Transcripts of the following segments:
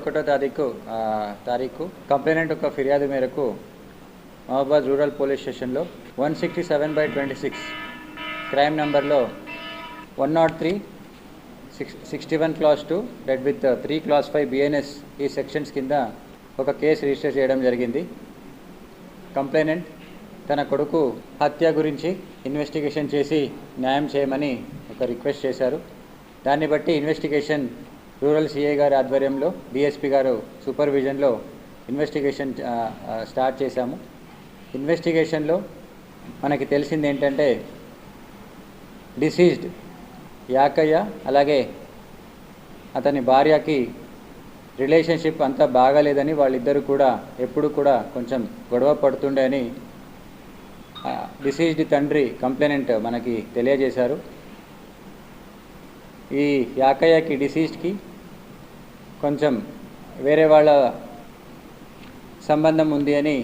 1వ తారీఖు కంప్లైనెంట్ ఒక ఫిర్యాదు మేరకు మహబాద్ రూరల్ పోలీస్ స్టేషన్లో 167/26 క్రైమ్ నంబర్లో 103 61 class 2 red with 3 class 5 BNS ఈ సెక్షన్స్ కింద ఒక కేసు రిజిస్టర్ చేయడం జరిగింది. కంప్లైనెంట్ తన కొడుకు హత్య గురించి ఇన్వెస్టిగేషన్ చేసి న్యాయం చేయమని ఒక రిక్వెస్ట్ చేశారు. దాన్ని బట్టి ఇన్వెస్టిగేషన్ రూరల్ సిఐ గారి ఆధ్వర్యంలో డిఎస్పీ గారు సూపర్విజన్లో ఇన్వెస్టిగేషన్ స్టార్ట్ చేశాము. ఇన్వెస్టిగేషన్లో మనకి తెలిసింది ఏంటంటే డిసీజ్డ్ యాకయ్య అలాగే అతని భార్యకి రిలేషన్షిప్ అంతా బాగాలేదని వాళ్ళిద్దరూ కూడా ఎప్పుడు కూడా కొంచెం గొడవ పడుతుండే అని డిసీజ్డ్ తండ్రి కంప్లైనెంట్ మనకి తెలియజేశారు. ఈ యాకయ్యకి డిసీజ్డ్కి కొంచెం వేరే వాళ్ళ సంబంధం ఉంది అని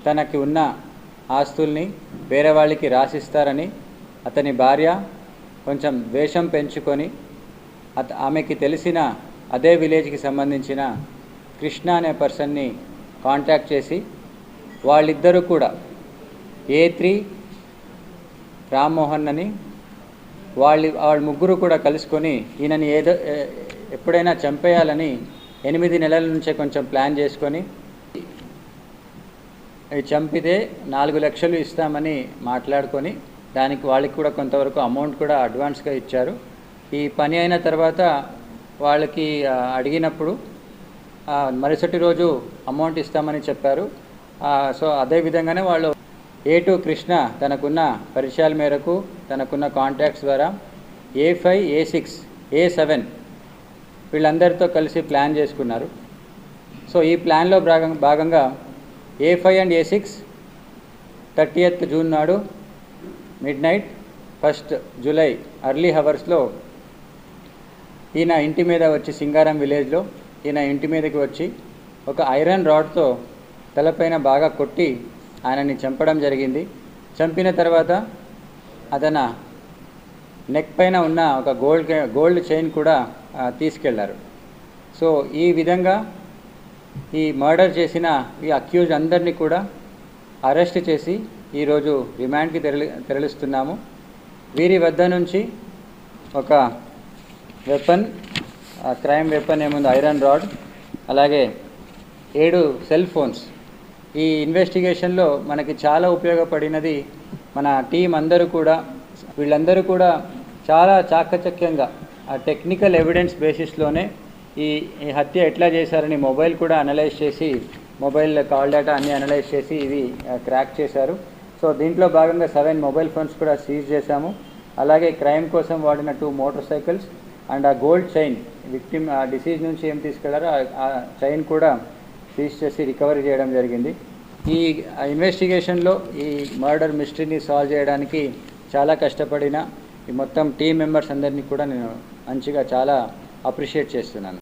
తనకి ఉన్న ఆస్తుల్ని వేరే వాళ్ళకి రాసిస్తారని అతని భార్య కొంచెం ద్వేషం పెంచుకొని ఆమెకి తెలిసిన అదే విలేజ్కి సంబంధించిన కృష్ణ అనే పర్సన్ని కాంటాక్ట్ చేసి వాళ్ళిద్దరూ కూడా A3 రామ్మోహన్ అని వాళ్ళ ముగ్గురు కూడా కలుసుకొని ఈయనని ఎప్పుడైనా చంపేయాలని 8 నెలల నుంచే కొంచెం ప్లాన్ చేసుకొని చంపితే 4 లక్షలు ఇస్తామని మాట్లాడుకొని దానికి వాళ్ళకి కూడా కొంతవరకు అమౌంట్ కూడా అడ్వాన్స్గా ఇచ్చారు. ఈ పని అయిన తర్వాత వాళ్ళకి అడిగినప్పుడు మరుసటి రోజు అమౌంట్ ఇస్తామని చెప్పారు. సో అదే విధంగానే వాళ్ళు A2 కృష్ణ తనకున్న పరిచయాల మేరకు తనకున్న కాంటాక్ట్స్ ద్వారా A5 A6 A7 వీళ్ళందరితో కలిసి ప్లాన్ చేసుకున్నారు. సో ఈ ప్లాన్లో భాగంగా A5 and A6 30th June నాడు మిడ్నైట్ 1st జూలై ఎర్లీ హవర్స్లో ఈయన ఇంటి మీద వచ్చి సింగారం విలేజ్లో ఈయన ఇంటి మీదకి వచ్చి ఒక ఐరన్ రాడ్తో తలపైన బాగా కొట్టి ఆయనని చంపడం జరిగింది. చంపిన తర్వాత అతను నెక్ పైన ఉన్న ఒక గోల్డ్ చైన్ కూడా తీసుకెళ్లారు. సో ఈ విధంగా ఈ మర్డర్ చేసిన ఈ అక్యూజ్ అందరినీ కూడా అరెస్ట్ చేసి ఈరోజు రిమాండ్కి తరలిస్తున్నాము. వీరి వద్ద నుంచి ఒక వెపన్, క్రైమ్ వెపన్ ఏముంది ఐరన్ రాడ్, అలాగే 7 సెల్ ఫోన్స్. ఈ ఇన్వెస్టిగేషన్లో మనకి చాలా ఉపయోగపడినది మన టీం వీళ్ళందరూ కూడా చాలా చాకచక్యంగా ఆ టెక్నికల్ ఎవిడెన్స్ బేసిస్లోనే ఈ హత్య ఎట్లా చేశారని మొబైల్ కూడా అనలైజ్ చేసి మొబైల్ కాల్ డేటా అన్నీ అనలైజ్ చేసి ఇది క్రాక్ చేశారు. సో దీంట్లో భాగంగా 7 మొబైల్ ఫోన్స్ కూడా సీజ్ చేశాము. అలాగే క్రైమ్ కోసం వాడిన 2 మోటార్ సైకిల్స్ అండ్ ఆ గోల్డ్ చైన్ విక్టిమ్ డిసీజ్ నుంచి ఏం తీసుకెళ్లారో ఆ చైన్ కూడా సీజ్ చేసి రికవరీ చేయడం జరిగింది. ఈ ఇన్వెస్టిగేషన్లో ఈ మర్డర్ మిస్టరీని సాల్వ్ చేయడానికి చాలా కష్టపడిన ఈ మొత్తం టీం మెంబర్స్ అందరినీ కూడా నేను మంచిగా చాలా అప్రిషియేట్ చేస్తున్నాను.